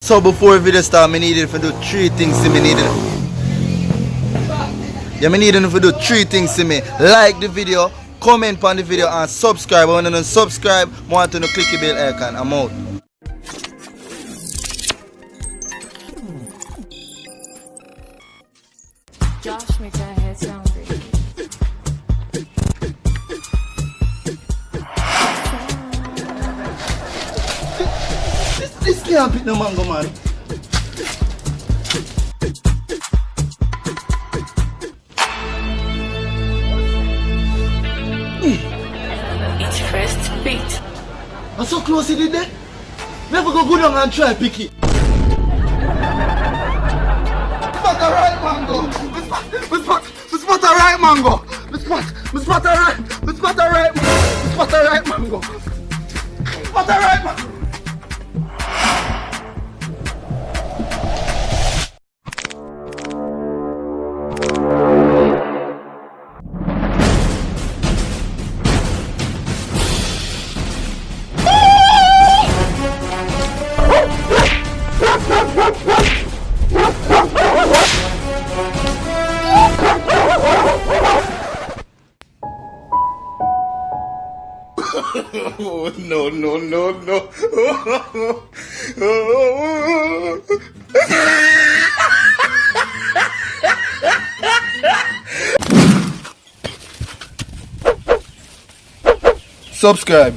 So before the video start, I needed to do three things to me. Yeah, me needed to do three things to me. Like the video, comment on the video, and subscribe. When you don't subscribe, I want to click the bell icon. I'm out. Josh makes our head sound great. This can't pick no mango, man. It's first beat. I'm so close to it there. Never go down and try pick it. Spot a right mango. We spot a right mango. We spot a right mango. Spot a right mango. Oh, no. Subscribe.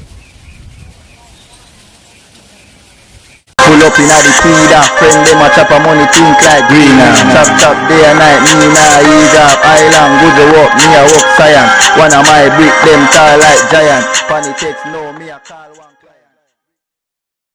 Pull up inna the feeder, friend them a chop a money think like greener. Chop day and night, me nah ease up. Island good to walk, me a walk science. One of my brick them tall like giant. Funny text no